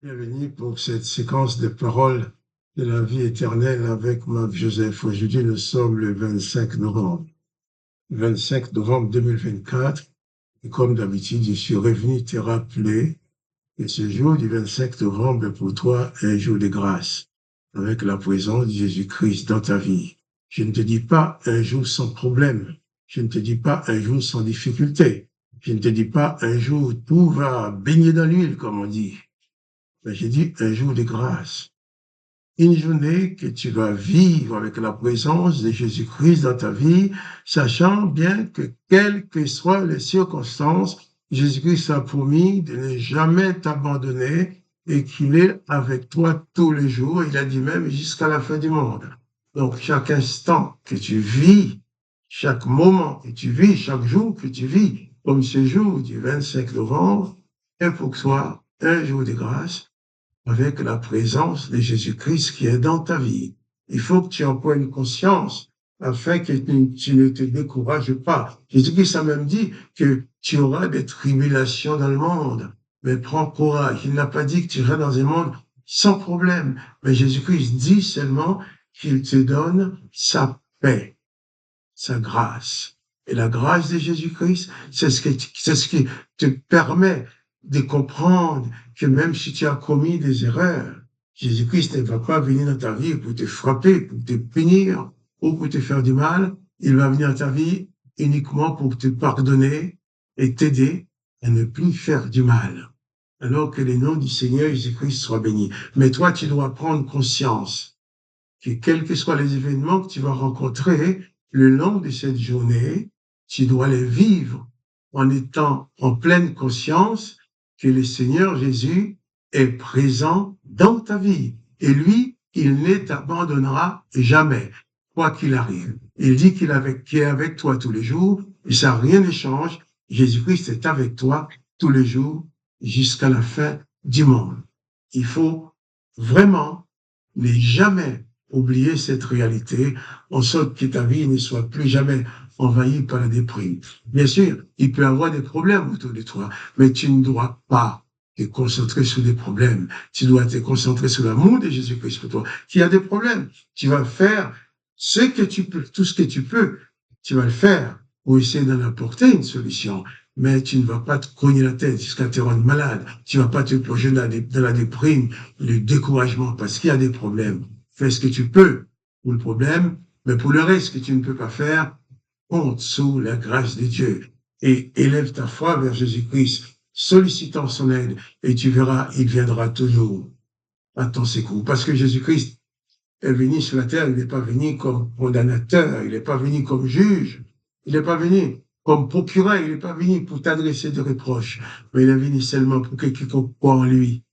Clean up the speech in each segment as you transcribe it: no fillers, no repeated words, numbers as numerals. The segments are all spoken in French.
Bienvenue pour cette séquence de paroles de la vie éternelle avec Marc Joseph. Aujourd'hui, nous sommes le 25 novembre. 25 novembre 2024. Et comme d'habitude, je suis revenu te rappeler que ce jour du 25 novembre est pour toi un jour de grâce, avec la présence de Jésus-Christ dans ta vie. Je ne te dis pas un jour sans problème. Je ne te dis pas un jour sans difficulté. Je ne te dis pas un jour où tout va baigner dans l'huile, comme on dit. Mais j'ai dit un jour de grâce. Une journée que tu vas vivre avec la présence de Jésus-Christ dans ta vie, sachant bien que quelles que soient les circonstances, Jésus-Christ a promis de ne jamais t'abandonner et qu'il est avec toi tous les jours. Il a dit même jusqu'à la fin du monde. Donc, chaque instant que tu vis, chaque moment que tu vis, chaque jour que tu vis, comme ce jour du 25 novembre, est pour toi un jour de grâce avec la présence de Jésus-Christ qui est dans ta vie. Il faut que tu en prennes conscience afin que tu ne te décourages pas. Jésus-Christ a même dit que tu auras des tribulations dans le monde, mais prends courage. Il n'a pas dit que tu iras dans un monde sans problème, mais Jésus-Christ dit seulement qu'il te donne sa paix, sa grâce. Et la grâce de Jésus-Christ, c'est ce qui te permet de comprendre que même si tu as commis des erreurs, Jésus-Christ ne va pas venir dans ta vie pour te frapper, pour te punir ou pour te faire du mal. Il va venir dans ta vie uniquement pour te pardonner et t'aider à ne plus faire du mal. Alors que le nom du Seigneur Jésus-Christ soit béni. Mais toi, tu dois prendre conscience que quels que soient les événements que tu vas rencontrer le long de cette journée, tu dois les vivre en étant en pleine conscience que le Seigneur Jésus est présent dans ta vie. Et lui, il ne t'abandonnera jamais, quoi qu'il arrive. Il dit qu'il est avec toi tous les jours, et ça, rien ne change. Jésus-Christ est avec toi tous les jours jusqu'à la fin du monde. Il faut vraiment ne jamais oublier cette réalité, en sorte que ta vie ne soit plus jamais envahie par la déprime. Bien sûr, il peut y avoir des problèmes autour de toi, mais tu ne dois pas te concentrer sur les problèmes. Tu dois te concentrer sur l'amour de Jésus-Christ pour toi. S'il y a des problèmes, tu vas faire ce que tu peux, tout ce que tu peux, tu vas le faire pour essayer d'en apporter une solution. Mais tu ne vas pas te cogner la tête jusqu'à te rendre malade. Tu ne vas pas te plonger dans la déprime, le découragement, parce qu'il y a des problèmes. Fais ce que tu peux pour le problème, mais pour le reste que tu ne peux pas faire, compte sous la grâce de Dieu et élève ta foi vers Jésus-Christ, sollicitant son aide, et tu verras, il viendra toujours à ton secours. Parce que Jésus-Christ est venu sur la terre, il n'est pas venu comme condamnateur, il n'est pas venu comme juge, il n'est pas venu comme procureur, il n'est pas venu pour t'adresser des reproches, mais il est venu seulement pour que quiconque croit en lui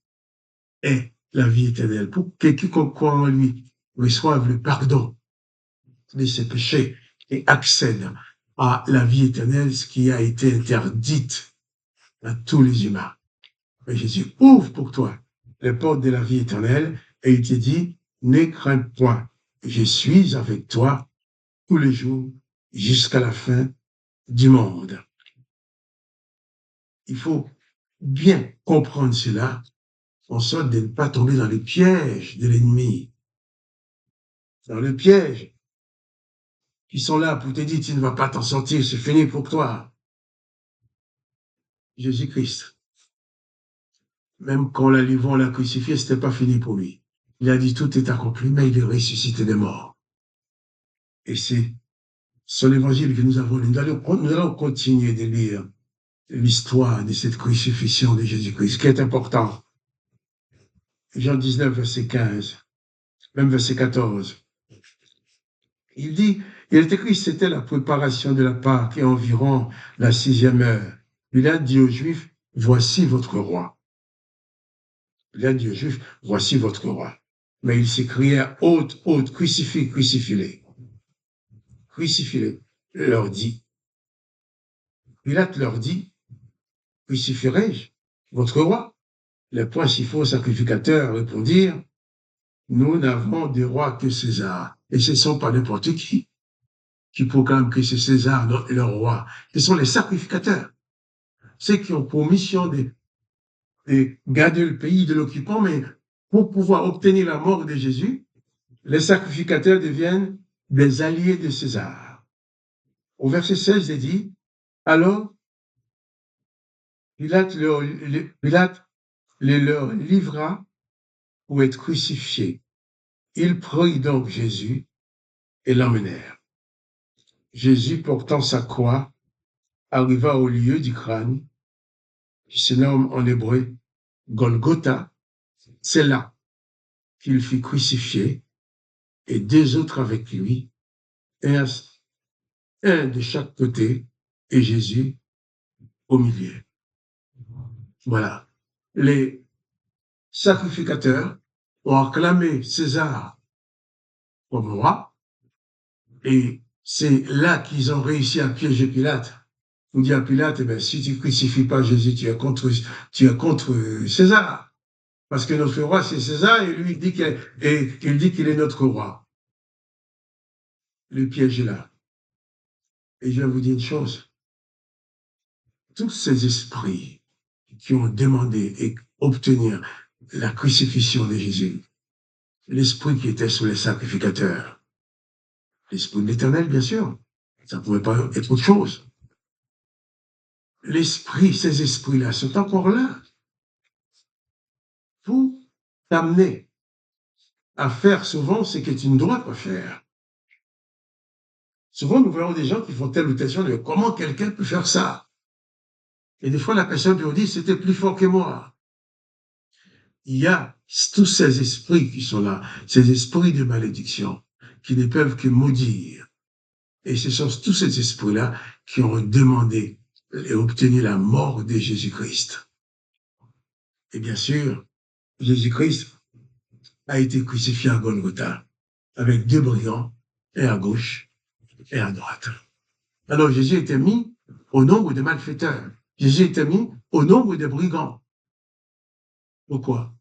ait la vie éternelle, pour que quiconque croit en lui reçoive le pardon de ses péchés et accède à la vie éternelle, ce qui a été interdite à tous les humains. Mais Jésus ouvre pour toi les portes de la vie éternelle et il te dit, ne crains point, je suis avec toi tous les jours jusqu'à la fin du monde. Il faut bien comprendre cela, en sorte de ne pas tomber dans le piège de l'ennemi. Dans le piège qui sont là pour te dire, tu ne vas pas t'en sortir, c'est fini pour toi. Jésus-Christ, même quand on l'a crucifié, c'était pas fini pour lui. Il a dit, tout est accompli, mais il est ressuscité des morts. Et c'est son évangile que nous avons lu. Nous allons continuer de lire l'histoire de cette crucifixion de Jésus-Christ, ce qui est important. Jean 19, verset 15, même verset 14. Il dit, il est écrit, c'était la préparation de la Pâque et environ la 6e heure. Pilate dit aux Juifs, voici votre roi. Pilate dit aux Juifs, voici votre roi. Mais ils s'écrièrent, haute, haute, crucifie-le. Crucifie-le, leur dit. Pilate leur dit, crucifierai-je votre roi? Les principaux sacrificateurs répondirent, nous n'avons de roi que César. Et ce ne sont pas n'importe qui proclament que c'est César leur roi. Ce sont les sacrificateurs, ceux qui ont pour mission de et garder le pays de l'occupant, mais pour pouvoir obtenir la mort de Jésus, les sacrificateurs deviennent des alliés de César. Au verset 16, il dit, alors Pilate les leur livra pour être crucifiés. Ils prirent donc Jésus et l'emmenèrent. Jésus, portant sa croix, arriva au lieu du crâne, qui se nomme en hébreu Golgotha. C'est là qu'il fut crucifié, et deux autres avec lui, un de chaque côté, et Jésus au milieu. Voilà. Les sacrificateurs ont acclamé César comme roi, et c'est là qu'ils ont réussi à piéger Pilate. On dit à Pilate, eh bien, si tu ne crucifies pas Jésus, tu es contre César. Parce que notre roi, c'est César, et lui, il dit qu'il est notre roi. Le piège est là. Et je vais vous dire une chose. Tous ces esprits qui ont demandé et obtenir la crucifixion de Jésus, l'esprit qui était sur les sacrificateurs, l'esprit de l'Éternel, bien sûr, ça ne pouvait pas être autre chose. L'esprit, ces esprits-là sont encore là pour t'amener à faire souvent ce que tu ne dois pas faire. Souvent, nous voyons des gens qui font telle ou telle chose, mais comment quelqu'un peut faire ça? Et des fois, la personne lui dit, c'était plus fort que moi. Il y a tous ces esprits qui sont là, ces esprits de malédiction, qui ne peuvent que maudire. Et ce sont tous ces esprits-là qui ont demandé et obtenu la mort de Jésus-Christ. Et bien sûr, Jésus-Christ a été crucifié à Golgotha avec deux brigands, et à gauche et à droite. Alors Jésus était mis au nombre des malfaiteurs. Jésus était mis au nombre des brigands. Pourquoi?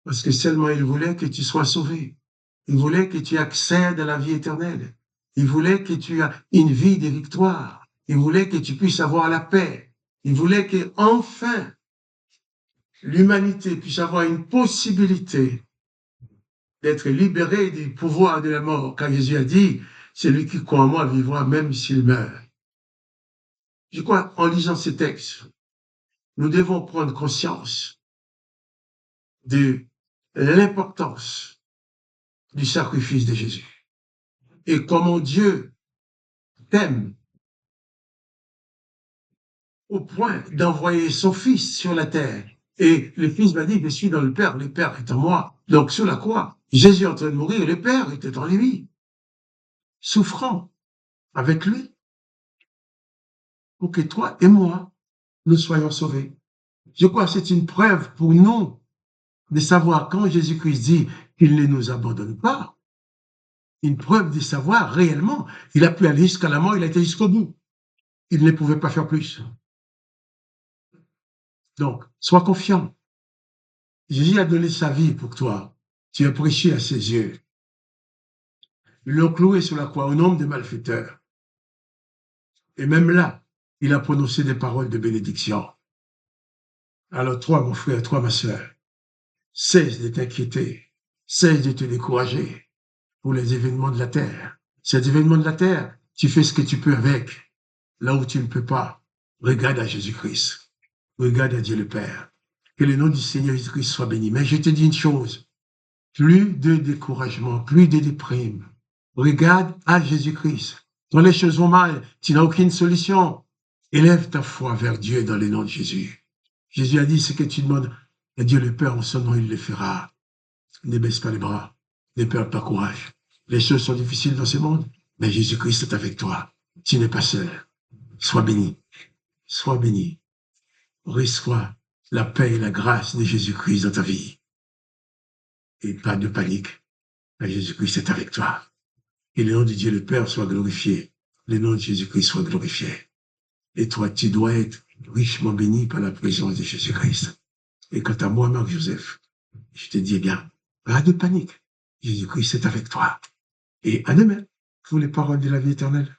Parce que seulement il voulait que tu sois sauvé. Il voulait que tu accèdes à la vie éternelle. Il voulait que tu aies une vie de victoire. Il voulait que tu puisses avoir la paix. Il voulait que, enfin, l'humanité puisse avoir une possibilité d'être libérée du pouvoir de la mort. Car Jésus a dit, celui qui croit en moi vivra même s'il meurt. Je crois, en lisant ces textes, nous devons prendre conscience de l'importance du sacrifice de Jésus. Et comment Dieu t'aime au point d'envoyer son Fils sur la terre. Et le Fils m'a dit, je suis dans le Père est en moi. Donc sur la croix, Jésus est en train de mourir, le Père était en lui, souffrant avec lui, pour que toi et moi, nous soyons sauvés. Je crois que c'est une preuve pour nous de savoir quand Jésus-Christ dit qu'il ne nous abandonne pas, une preuve de savoir réellement, il a pu aller jusqu'à la mort, il a été jusqu'au bout. Il ne pouvait pas faire plus. Donc, sois confiant. Jésus a donné sa vie pour toi. Tu es précieux à ses yeux. Ils l'ont cloué sur la croix au nombre des malfaiteurs. Et même là, il a prononcé des paroles de bénédiction. Alors toi, mon frère, toi, ma sœur, cesse de t'inquiéter, cesse de te décourager pour les événements de la terre. Ces événements de la terre, tu fais ce que tu peux avec. Là où tu ne peux pas, regarde à Jésus-Christ. Regarde à Dieu le Père. Que le nom du Seigneur Jésus-Christ soit béni. Mais je te dis une chose, plus de découragement, plus de déprime. Regarde à Jésus-Christ. Quand les choses vont mal, tu n'as aucune solution. Élève ta foi vers Dieu dans le nom de Jésus. Jésus a dit ce que tu demandes à Dieu le Père en son nom, il le fera. Ne baisse pas les bras, ne perds pas courage. Les choses sont difficiles dans ce monde, mais Jésus-Christ est avec toi. Tu n'es pas seul. Sois béni. Sois béni. Reçois la paix et la grâce de Jésus-Christ dans ta vie. Et pas de panique. Jésus-Christ est avec toi. Et le nom de Dieu le Père soit glorifié. Le nom de Jésus-Christ soit glorifié. Et toi, tu dois être richement béni par la présence de Jésus-Christ. Et quant à moi, Marc-Joseph, je te dis, eh bien, pas de panique. Jésus-Christ est avec toi. Et à demain pour les paroles de la vie éternelle.